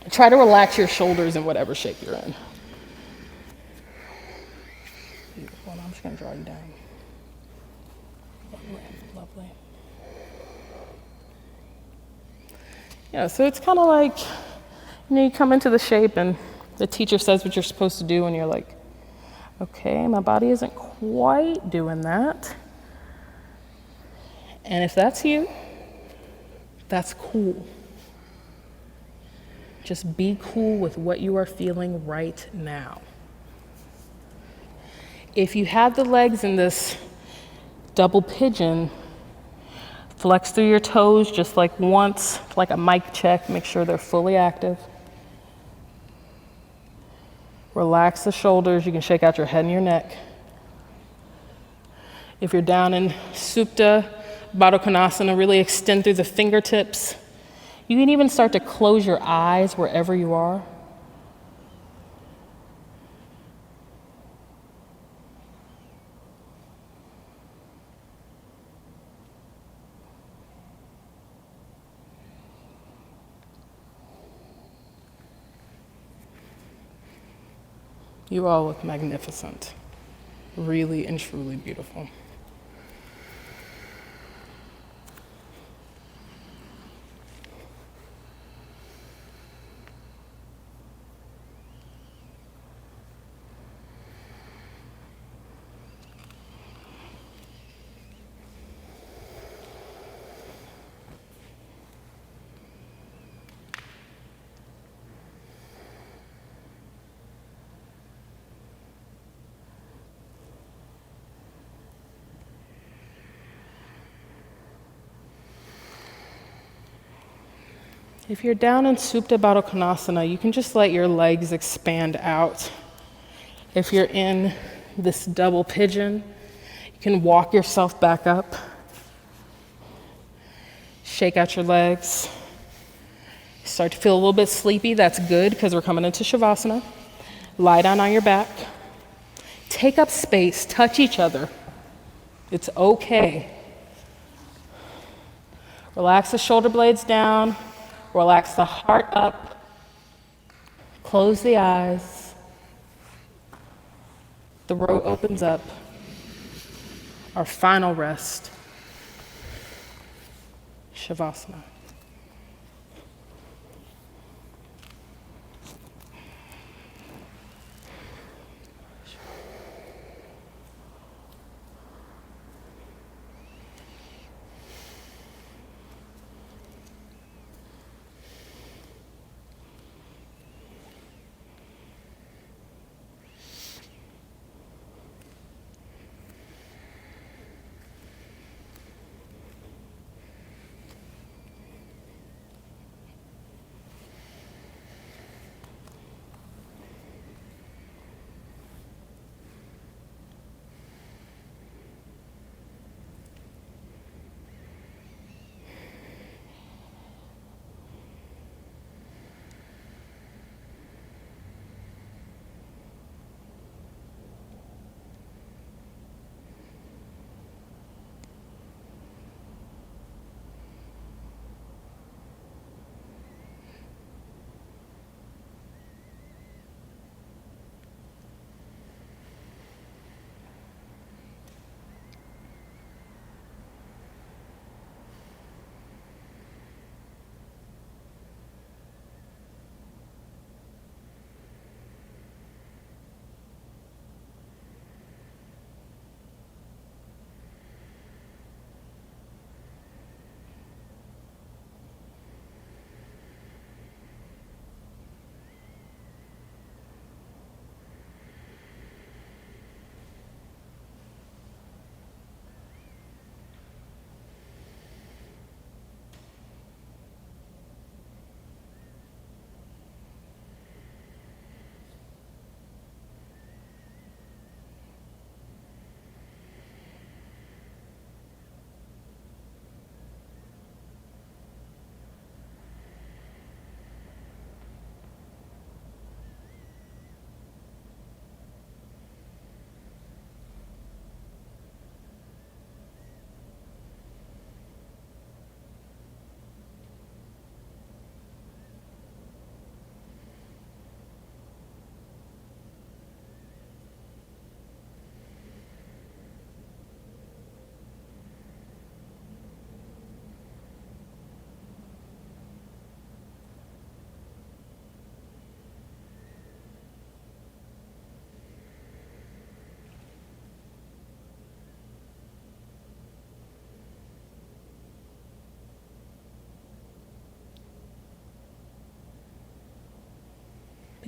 Try to relax your shoulders in whatever shape you're in. Beautiful. And I'm just going to draw you down. Lovely, lovely. Yeah, so it's kind of like, you come into the shape and the teacher says what you're supposed to do and you're like, okay, my body isn't quite doing that. And if that's you, that's cool. Just be cool with what you are feeling right now. If you have the legs in this double pigeon, flex through your toes just like once, like a mic check, make sure they're fully active. Relax the shoulders, you can shake out your head and your neck. If you're down in Supta Baddha Konasana, really extend through the fingertips. You can even start to close your eyes wherever you are. You all look magnificent, really and truly beautiful. If you're down in Supta Baddha Konasana, you can just let your legs expand out. If you're in this double pigeon, you can walk yourself back up. Shake out your legs. Start to feel a little bit sleepy. That's good because we're coming into Shavasana. Lie down on your back. Take up space. Touch each other. It's okay. Relax the shoulder blades down. Relax the heart up. Close the eyes. The throat opens up. Our final rest. Shavasana.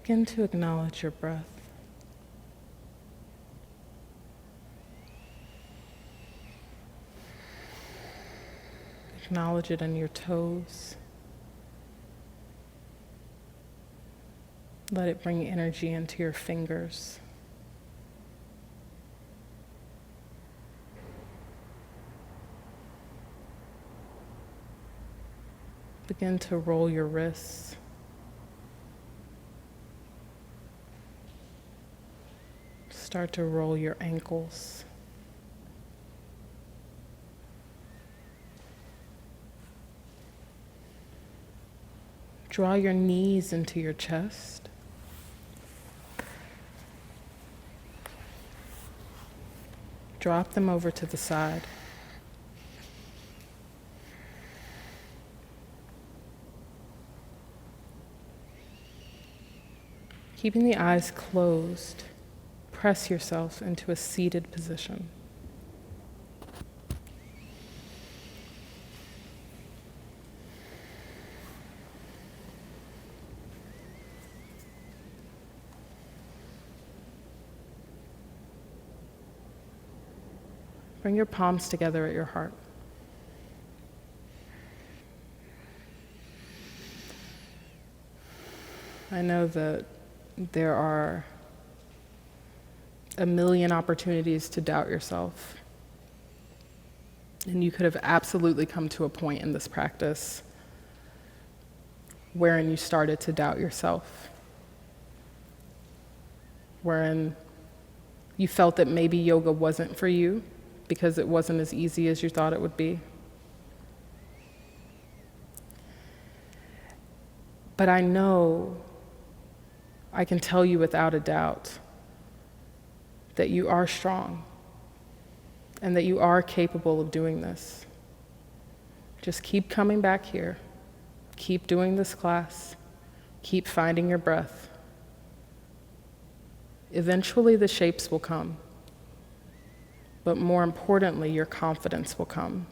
Begin to acknowledge your breath. Acknowledge it in your toes. Let it bring energy into your fingers. Begin to roll your wrists. Start to roll your ankles. Draw your knees into your chest. Drop them over to the side. Keeping the eyes closed, press yourself into a seated position. Bring your palms together at your heart. I know that there are a million opportunities to doubt yourself. And you could have absolutely come to a point in this practice wherein you started to doubt yourself, wherein you felt that maybe yoga wasn't for you because it wasn't as easy as you thought it would be. But I know, I can tell you without a doubt that you are strong and that you are capable of doing this. Just keep coming back here. Keep doing this class. Keep finding your breath. Eventually the shapes will come. But more importantly, your confidence will come.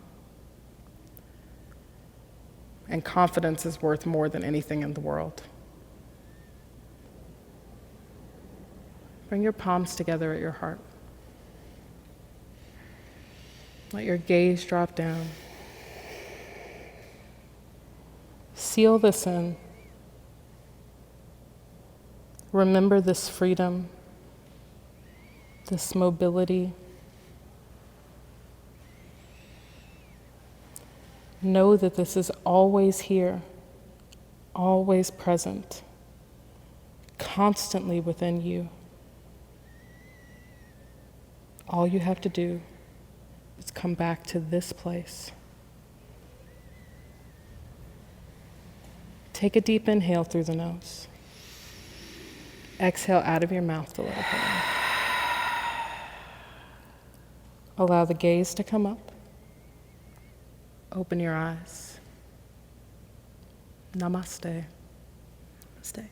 And confidence is worth more than anything in the world. Bring your palms together at your heart. Let your gaze drop down. Seal this in. Remember this freedom, this mobility. Know that this is always here, always present, constantly within you. All you have to do is come back to this place. Take a deep inhale through the nose. Exhale out of your mouth to let it go. Allow the gaze to come up. Open your eyes. Namaste. Namaste.